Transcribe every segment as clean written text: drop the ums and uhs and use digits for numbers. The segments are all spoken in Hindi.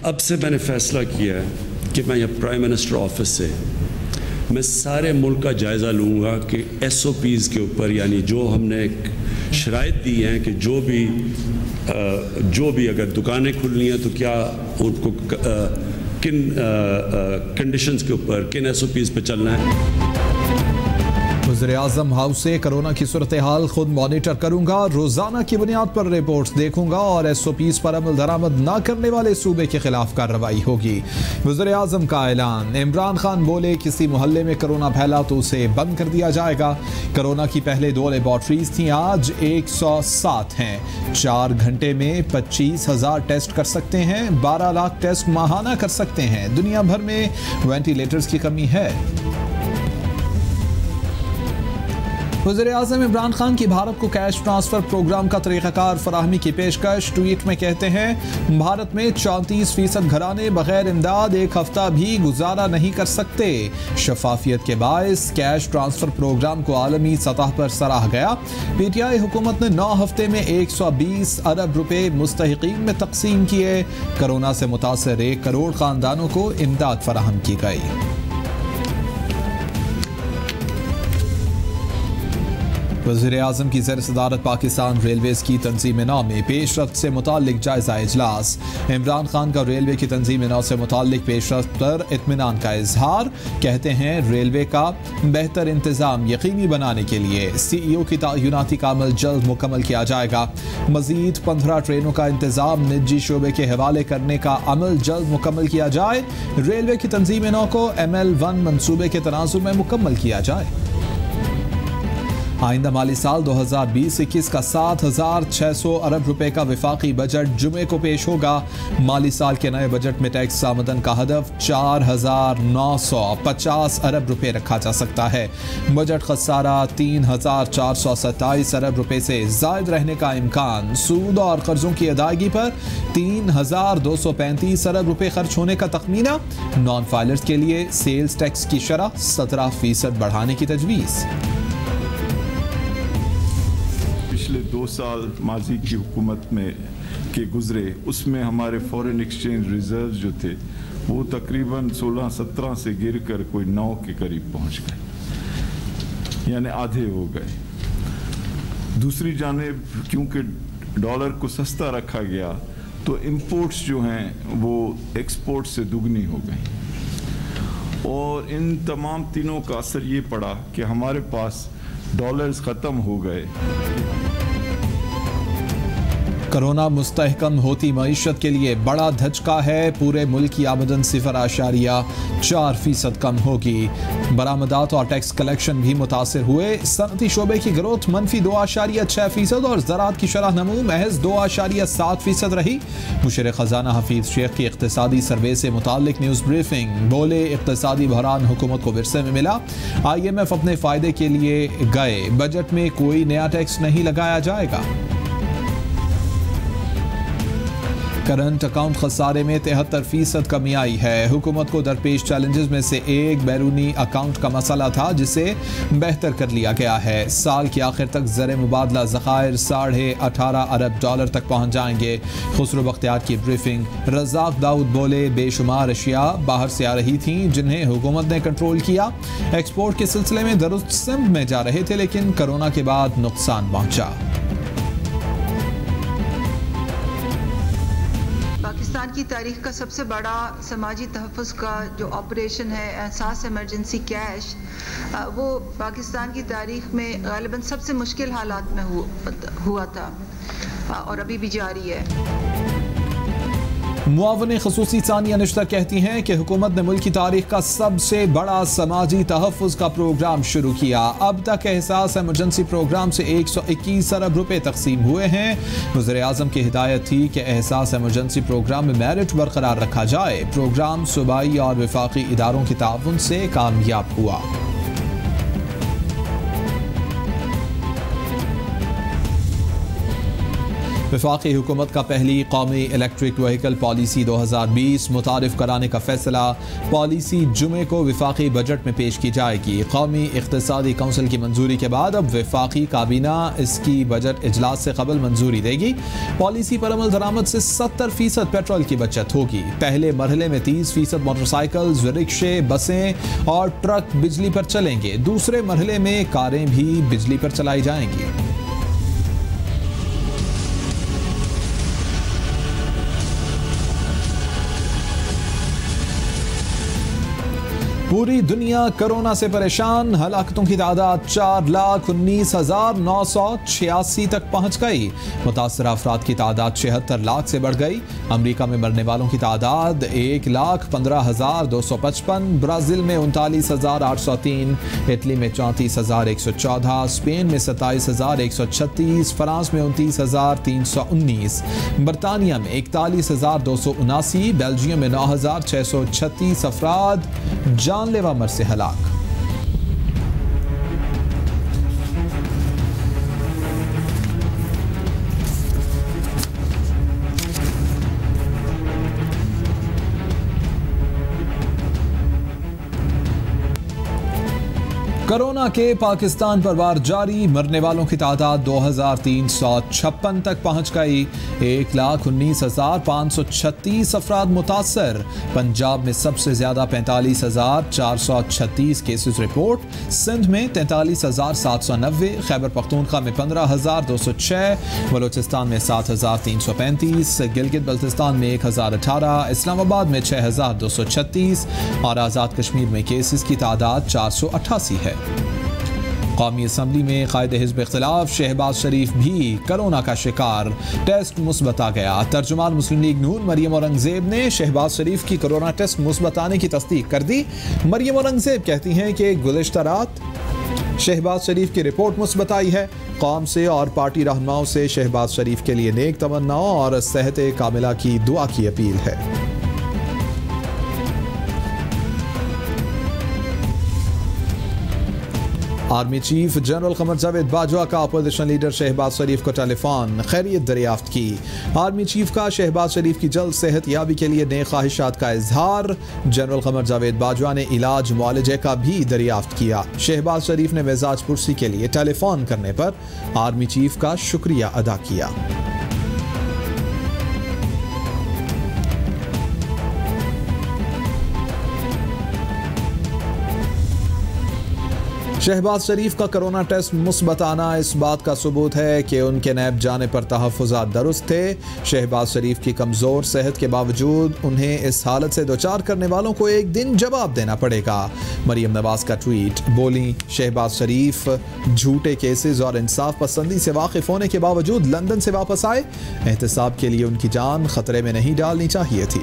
अब से मैंने फ़ैसला किया है कि मैं यहाँ प्राइम मिनिस्टर ऑफिस से मैं सारे मुल्क का जायज़ा लूँगा कि SOPs के ऊपर, यानी जो हमने शराइत दी हैं कि जो भी अगर दुकानें खुलनी हैं तो क्या उनको किन कंडीशंस के ऊपर, किन SOPs पे चलना है। वज़ीर-ए-आज़म हाउस से कोरोना की सूरत हाल खुद मॉनिटर करूंगा, रोजाना की बुनियाद पर रिपोर्ट्स देखूंगा और SOPs पर अमल दरामद न करने वाले सूबे के खिलाफ कार्रवाई होगी। वज़ीर-ए-आज़म का ऐलान। इमरान खान बोले किसी मोहल्ले में कोरोना फैला तो उसे बंद कर दिया जाएगा। कोरोना की पहले 2 लेबॉर्ट्रीज थी, आज 107 हैं। 4 घंटे में 25,000 टेस्ट कर सकते हैं, 12 लाख टेस्ट माहाना कर सकते हैं। दुनिया भर में वेंटिलेटर्स की कमी है। वज़ीर-ए-आज़म इमरान खान की भारत को कैश ट्रांसफ़र प्रोग्राम का तरीक़ाकार फराहमी की पेशकश। ट्वीट में कहते हैं भारत में 34% घराने बगैर इमदाद 1 हफ्ता भी गुजारा नहीं कर सकते। शफाफियत के बायस कैश ट्रांसफ़र प्रोग्राम को आलमी सतह पर सराहा गया। PTI हुकूमत ने 9 हफ्ते में 120 अरब रुपए मुस्तहिकीन में तकसीम किए। कोरोना से मुतासर 1 करोड़ ख़ानदानों को इमदाद फराहम की गई। वज़ीर-ए-आज़म की ज़ेर सदारत पाकिस्तान रेलवेज़ की तंज़ीम-ए-नौ में पेशरफ्त से मुताल्लिक जायज़ा इजलास। इमरान खान का रेलवे की तंज़ीम-ए-नौ से मुताल्लिक पेशरफ्त पर इत्मीनान का इजहार। कहते हैं रेलवे का बेहतर इंतज़ाम यकीनी बनाने के लिए CEO की तयनाती का अमल जल्द मुकम्मल किया जाएगा। मज़ीद 15 ट्रेनों का इंतज़ाम निजी शोबे के हवाले करने का अमल जल्द मुकम्मल किया जाए। रेलवे की तंज़ीम-ए-नौ को ML1 मनसूबे के तनाज़ुर में मुकम्मल किया जाए। आइंदा माली साल 2020-21 का 7,600 अरब रुपए का विफाकी बजट जुमे को पेश होगा। माली साल के नए बजट में टैक्स आमदन का हदफ 4,950 अरब रुपए रखा जा सकता है। बजट खसारा 3,427 अरब रुपए से जायद रहने का इम्कान। सूद और कर्जों की अदायगी पर 3,235 अरब रुपए खर्च होने का तखमीना। नॉन फाइलर्स के लिए सेल्स टैक्स की शरह 17% बढ़ाने की तजवीज़। पिछले 2 साल माजी की हुकूमत में के गुजरे, उसमें हमारे फॉरेन एक्सचेंज रिजर्व जो थे वो तकरीबन 16-17 से गिर कर कोई 9 के करीब पहुंच गए, यानी आधे हो गए। दूसरी जानिब क्योंकि डॉलर को सस्ता रखा गया तो इंपोर्ट्स जो हैं वो एक्सपोर्ट से दुगनी हो गई और इन तमाम तीनों का असर ये पड़ा कि हमारे पास डॉलर्स ख़त्म हो गए। कोरोना मुस्तहकम होती मईशत के लिए बड़ा धचका है। पूरे मुल्क की आमदन 0.4% कम होगी। बरामदात और टैक्स कलेक्शन भी मुतासर हुए। सनती शोबे की ग्रोथ -2.6% और ज़राअत की शरह नमू महज 2.7% रही। मुशीर खजाना हफीज शेख की इक़्तिसादी सर्वे से मुताल्लिक न्यूज़ ब्रीफिंग। बोले इक़्तिसादी बहरान हुकूमत को विरसे में मिला। IMF अपने फ़ायदे के लिए गए। बजट में कोई नया टैक्स नहीं लगाया जाएगा। करंट अकाउंट खसारे में 73% कमी आई है। हुकूमत को दरपेश चैलेंजेस में से एक बैरूनी अकाउंट का मसला था जिसे बेहतर कर लिया गया है। साल के आखिर तक ज़र मुबादला ज़खायर 18.5 अरब डॉलर तक पहुँच जाएंगे। खुसरो बख्तियार की ब्रीफिंग। रज़ाक दाऊद बोले बेशुमार अशिया बाहर से आ रही थीं जिन्हें हुकूमत ने कंट्रोल किया। एक्सपोर्ट के सिलसिले में दुरुस्त सिमत में जा रहे थे लेकिन कोरोना के बाद नुकसान पहुँचा। पाकिस्तान की तारीख का सबसे बड़ा समाजी तहफ़्फ़ुज़ का जो ऑपरेशन है एहसास इमरजेंसी कैश, वो पाकिस्तान की तारीख में ग़ालिबन सबसे मुश्किल हालात में हुआ था और अभी भी जारी है। मुआवने ख़ुसूसी सानिया निश्तर कहती हैं कि हुकूमत ने मुल्क की तारीख का सबसे बड़ा समाजी तहफ़्फ़ुज़ का प्रोग्राम शुरू किया। अब तक एहसास इमरजेंसी प्रोग्राम से 121 अरब रुपए तकसीम हुए हैं। वज़ीर-ए-आज़म की हिदायत थी कि एहसास इमरजेंसी प्रोग्राम में मेरिट बरकरार रखा जाए। प्रोग्राम सूबाई और वफाकी इदारों के ताउन से कामयाब हुआ। वफाकी हुकूमत का पहली कौमी इलेक्ट्रिक व्हीकल पॉलिसी 2020 मुतारिफ कराने का फैसला। पॉलिसी जुमे को वफाकी बजट में पेश की जाएगी। कौमी इख्तिसादी कौंसिल की मंजूरी के बाद अब वफाकी काबीना इसकी बजट इजलास से कबल मंजूरी देगी। पॉलिसी पर अमल दरामद से 70% पेट्रोल की बचत होगी। पहले मरहले में 30% मोटरसाइकिल, रिक्शे, बसें और ट्रक बिजली पर चलेंगे। दूसरे मरहले में कारें भी बिजली पर चलाई जाएंगी। पूरी दुनिया कोरोना से परेशान। हलाकतों की तादाद 4,19,986 तक पहुंच गई। मुतासर अफराद की तादाद 76 लाख से बढ़ गई। अमेरिका में मरने वालों की तादाद 1,15,255, ब्राज़ील में 39,803, इटली में 34,114, स्पेन में 27,136, फ्रांस में 29,319, बरतानिया में 41,279, बेल्जियम में 9,636 अफराद जानलेवा मर से हलाक। कोरोना के पाकिस्तान पर वार जारी। मरने वालों की तादाद 2,356 तक पहुंच गई। 1,19,536 अफराद मुतासर। पंजाब में सबसे ज्यादा 45,436 केसेस रिपोर्ट। सिंध में 43,790, खैबर पख्तूनख्वा में 15,206, बलोचिस्तान में 7,335, गिलगित बल्तिस्तान में 1,018, इस्लामाबाद में 6,236 और आज़ाद कश्मीर में केसेस की तादाद 488 है। कौमी असम्बली में कायद हिज़्ब इख्तिलाफ शहबाज शरीफ भी कोरोना का शिकार। टेस्ट मुस्बत आ गया। तर्जुमान मुस्लिम लीग नून मरियम औरंगजेब ने शहबाज शरीफ की कोरोना टेस्ट मुस्बत आने की तस्दीक कर दी। मरियम औरंगजेब कहती हैं कि गुज़िश्ता रात शहबाज शरीफ की रिपोर्ट मुस्बत आई है। कौम से और पार्टी रहनुमाओं से शहबाज शरीफ के लिए नेक तमन्नाओं और सेहत कामिला की दुआ की अपील है। Army chief general Qamar Javed Bajwa का अपोजिशन लीडर शहबाज शरीफ को टेलीफोन खैरियत दरियाफ्त की। आर्मी चीफ का शहबाज शरीफ की जल्द सेहत याबी के लिए नेक ख्वाहिशात का इजहार। जनरल कमर जावेद बाजवा ने इलाज मुआलजे का भी दरियाफ्त किया। शहबाज शरीफ ने मिजाज पुरसी के लिए टेलीफोन करने पर आर्मी चीफ का शुक्रिया अदा किया। शहबाज शरीफ का कोरोना टेस्ट मुस्बत आना इस बात का सबूत है कि उनके नैब जाने पर तहफ़्फ़ुज़ात दुरुस्त थे। शहबाज शरीफ की कमज़ोर सेहत के बावजूद उन्हें इस हालत से दोचार करने वालों को एक दिन जवाब देना पड़ेगा। मरियम नवाज का ट्वीट। बोली, शहबाज शरीफ झूठे केसेस और इंसाफ पसंदी से वाकिफ होने के बावजूद लंदन से वापस आए। एहतसाब के लिए उनकी जान खतरे में नहीं डालनी चाहिए थी।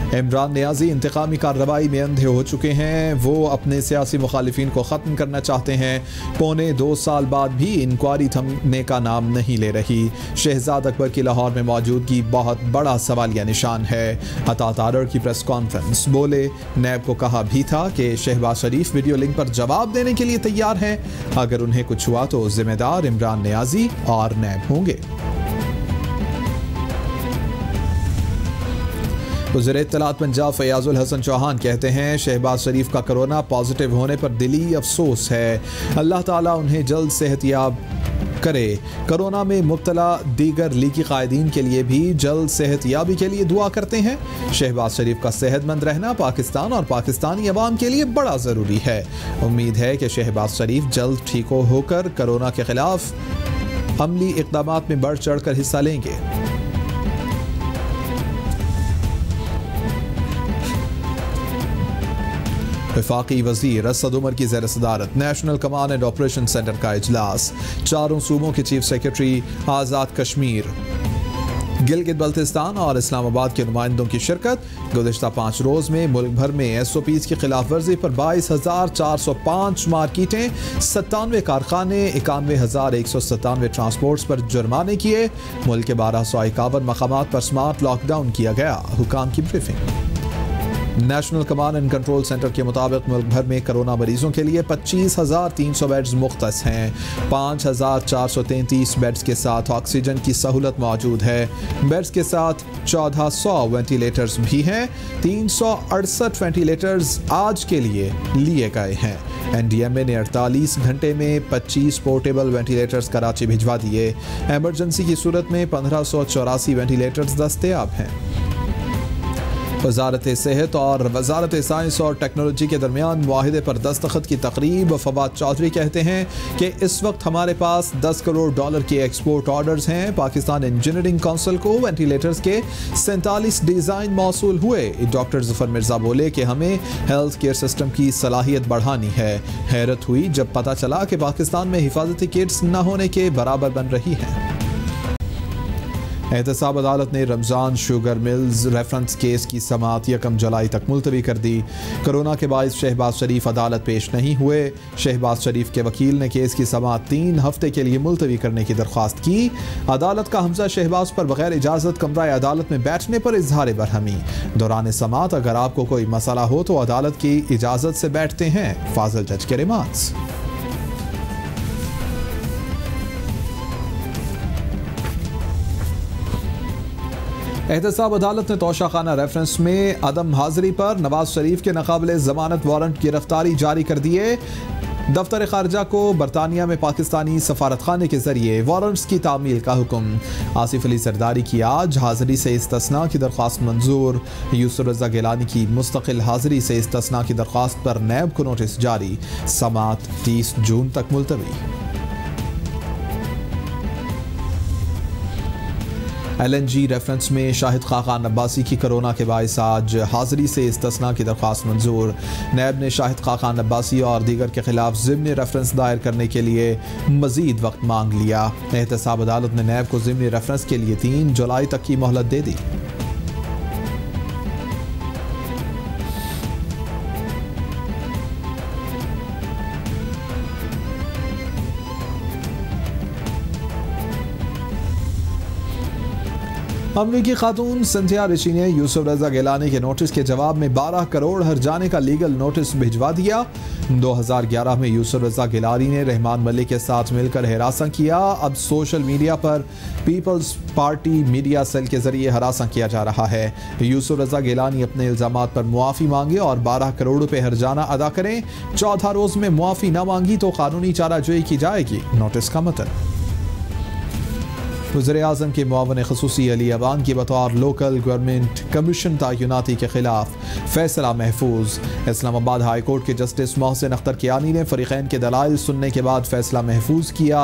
इमरान नियाज़ी इंतकामी कार्रवाई में अंधे हो चुके हैं। वो अपने सियासी मुखालिफिन को ख़त्म करना चाहते हैं। 2.25 साल बाद भी इंक्वायरी थमने का नाम नहीं ले रही। शहजाद अकबर की लाहौर में मौजूदगी बहुत बड़ा सवालिया निशान है। अता तारड़ की प्रेस कॉन्फ्रेंस। बोले, नैब को कहा भी था कि शहबाज शरीफ वीडियो लिंक पर जवाब देने के लिए तैयार हैं। अगर उन्हें कुछ हुआ तो जिम्मेदार इमरान नियाज़ी और नैब होंगे। वज़ीर इत्तलात पंजाब फयाजुल हसन चौहान कहते हैं, शहबाज शरीफ का कोरोना पॉजिटिव होने पर दिली अफसोस है। अल्लाह ताला उन्हें जल्द सेहतयाब करे। कोरोना में मुब्तला दीगर लीगी कायदीन के लिए भी जल्द सेहतयाबी के लिए दुआ करते हैं। शहबाज शरीफ का सेहतमंद रहना पाकिस्तान और पाकिस्तानी अवाम के लिए बड़ा ज़रूरी है। उम्मीद है कि शहबाज शरीफ जल्द ठीक होकर कोरोना के खिलाफ अमली इक़दामात में बढ़ चढ़ कर हिस्सा लेंगे। वफाकी वज़ीर असद उमर की ज़ेर सदारत national command and operation centre का इजलास। चारों सूबों के चीफ सेक्रेटरी, आज़ाद कश्मीर, गिलगित बल्तिस्तान और इस्लामाबाद के नुमाइंदों की शिरकत। गुज़िश्ता 5 रोज़ में मुल्क भर में SOPs की खिलाफ वर्जी पर 22,405 मार्केटें, 97 कारखाने, 91,197 ट्रांसपोर्ट्स पर जुर्माने किए। मुल्क के 1251 मकामात पर स्मार्ट लॉकडाउन किया गया। हुकाम की briefing. National command and control centre के मुताबिक मुल्क भर में कोरोना मरीजों के लिए 25,300 बेड्स मुख्तस हैं। 5,433 बेड्स के साथ ऑक्सीजन की सहूलत मौजूद है। बेड्स के साथ 1,400 वेंटिलेटर्स भी हैं। 368 वेंटिलेटर्स आज के लिए गए हैं। NDMA ने 48 घंटे में 25 पोर्टेबल वेंटिलेटर्स कराची भिजवा दिए। एमरजेंसी की सूरत में 1584 वेंटिलेटर्स दस्तयाब हैं। वजारत सेहत और वजारत साइंस और टेक्नोलॉजी के दरमियान मुआहिदे पर दस्तखत की तकरीब। फवाद चौधरी कहते हैं कि इस वक्त हमारे पास $10 करोड़ के एक्सपोर्ट ऑर्डर्स हैं। पाकिस्तान इंजीनियरिंग काउंसिल को वेंटिलेटर्स के 47 डिज़ाइन मौसूल हुए। डॉक्टर ज़फ़र मिर्ज़ा बोले कि हमें हेल्थ केयर सिस्टम की सलाहियत बढ़ानी है। हैरत हुई जब पता चला कि पाकिस्तान में हिफाजती किट्स न होने के बराबर बन रही हैं। एहतसाब अदालत ने Ramzan sugar mills reference case की समाअत 1 जुलाई तक मुलतवी कर दी। कोरोना के बायस शहबाज शरीफ अदालत पेश नहीं हुए। शहबाज शरीफ के वकील ने केस की समाअत 3 हफ्ते के लिए मुलतवी करने की दरख्वास्त की। अदालत का हमजा शहबाज पर बगैर इजाज़त कमरा अदालत में बैठने पर इजहार बरहमी। दौरान समाअत अगर आपको कोई मसला हो तो अदालत की इजाज़त से बैठते हैं। फाजिल जज के रिमार्क्स। एहतसाब अदालत ने तोशाखाना रेफरेंस में अदम हाजिरी पर नवाज शरीफ के नाकाबिले जमानत वारंट गिरफ्तारी जारी कर दिए। दफ्तर खारजा को बरतानिया में पाकिस्तानी सफारत खाने के जरिए वारंट्स की तामील का हुक्म। आसिफ अली सरदारी की आज हाजिरी से इस्तिस्ना की दरख्वास्त मंजूर। यूसुफ रज़ा गिलानी की मुस्तकिल हाजिरी से इस्तिस्ना की दरख्वास्त पर नैब को नोटिस जारी। समाअत 30 जून तक मुलतवी। LNG रेफरेंस में शाहिद खाकान अब्बासी की कोरोना के बायस आज हाजिरी से इस्तिस्ना की दरख्वास्त मंजूर। नैब ने शाहिद खाकान अब्बासी और दीगर के खिलाफ ज़िम्नी रेफरेंस दायर करने के लिए मजीद वक्त मांग लिया। एहतसाब अदालत ने नैब को ज़िम्नी रेफरेंस के लिए 3 जुलाई तक की मोहलत दे दी। अमरीकी खातून सिंथिया रिची ने यूसुफ रज़ा गिलानी के नोटिस के जवाब में 12 करोड़ हर्जाने का लीगल नोटिस भिजवा दिया। 2011 में यूसुफ रज़ा गिलानी ने रहमान मलिक के साथ मिलकर हरासा किया। अब सोशल मीडिया पर पीपल्स पार्टी मीडिया सेल के जरिए हरासा किया जा रहा है। यूसुफ रज़ा गिलानी अपने इल्ज़ामात पर मुआफ़ी मांगे और 12 करोड़ रुपए हर्जाना अदा करें। 14 रोज़ में मुआफ़ी न मांगी तो कानूनी चाराजोई की जाएगी। नोटिस का मतन। वज़ीर-ए-आज़म के मुआवन ख़ुसूसी अली अवान की बतौर लोकल गवर्नमेंट कमीशन तयनाती के खिलाफ फैसला महफूज। इस्लामाबाद हाई कोर्ट के जस्टिस मोहसिन अख्तर कियानी ने फ़रीक़ैन के दलाइल सुनने के बाद फैसला महफूज किया।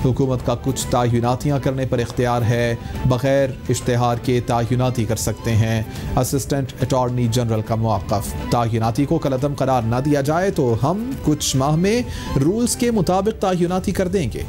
हुकूमत का कुछ तयनातियाँ करने पर इख्तियार है, बग़ैर इश्तिहार के तयनाती कर सकते हैं। असिस्टेंट अटॉर्नी जनरल का मौक़िफ़, तयनाती को कलअदम करार न दिया जाए तो हम कुछ माह में रूल्स के मुताबिक तयनाती कर देंगे।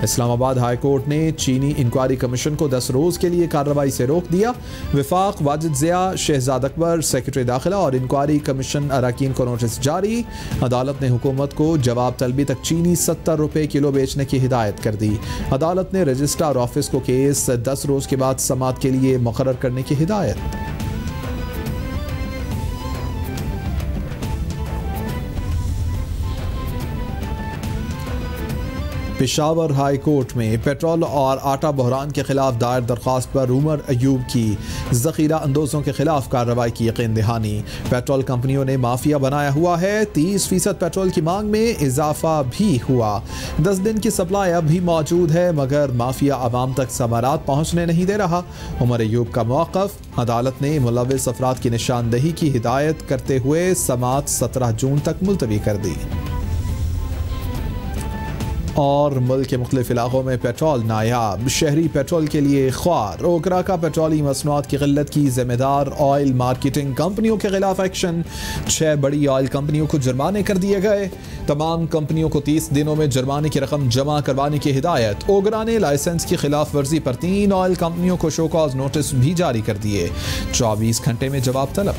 इस्लामाबाद हाई कोर्ट ने चीनी इंक्वायरी कमीशन को 10 रोज़ के लिए कार्रवाई से रोक दिया। वफाक, वाजिद ज़िया, शहजाद अकबर, सेक्रेटरी दाखिला और इंक्वायरी कमीशन अरकान को नोटिस जारी। अदालत ने हुकूमत को जवाब तलबी तक चीनी 70 रुपये किलो बेचने की हिदायत कर दी। अदालत ने रजिस्ट्रार ऑफिस को केस 10 रोज़ के बाद समाअत के लिए मुकर्रर करने की हिदायत। पेशावर हाई कोर्ट में पेट्रोल और आटा बहरान के खिलाफ दायर दरख्वास्त पर उमर अयूब की ज़ख़ीरा अंदोज़ों के खिलाफ कार्रवाई की यकीन दहानी। पेट्रोल कंपनियों ने माफिया बनाया हुआ है। 30% पेट्रोल की मांग में इजाफा भी हुआ। 10 दिन की सप्लाई अब भी मौजूद है मगर माफिया आवाम तक समारात पहुँचने नहीं दे रहा। उमर अयूब का मौक़िफ़, अदालत ने मुलव्विस अफराद की निशानदही की हिदायत करते हुए समाअत 17 जून तक मुलतवी कर दी। और मुल्क के मुख्तलिफ इलाकों में पेट्रोल नायाब, शहरी पेट्रोल के लिए ख्वार। ओकरा का पेट्रोली मसनूआत की क़िल्लत की ज़िम्मेदार ऑयल मार्केटिंग कंपनियों के खिलाफ एक्शन। 6 बड़ी ऑयल कंपनियों को जुर्माने कर दिए गए। तमाम कंपनियों को 30 दिनों में जुर्माने की रकम जमा करवाने की हिदायत। ओकरा ने लाइसेंस की खिलाफ वर्जी पर 3 ऑयल कंपनियों को शो कॉज नोटिस भी जारी कर दिए। 24 घंटे में जवाब तलब।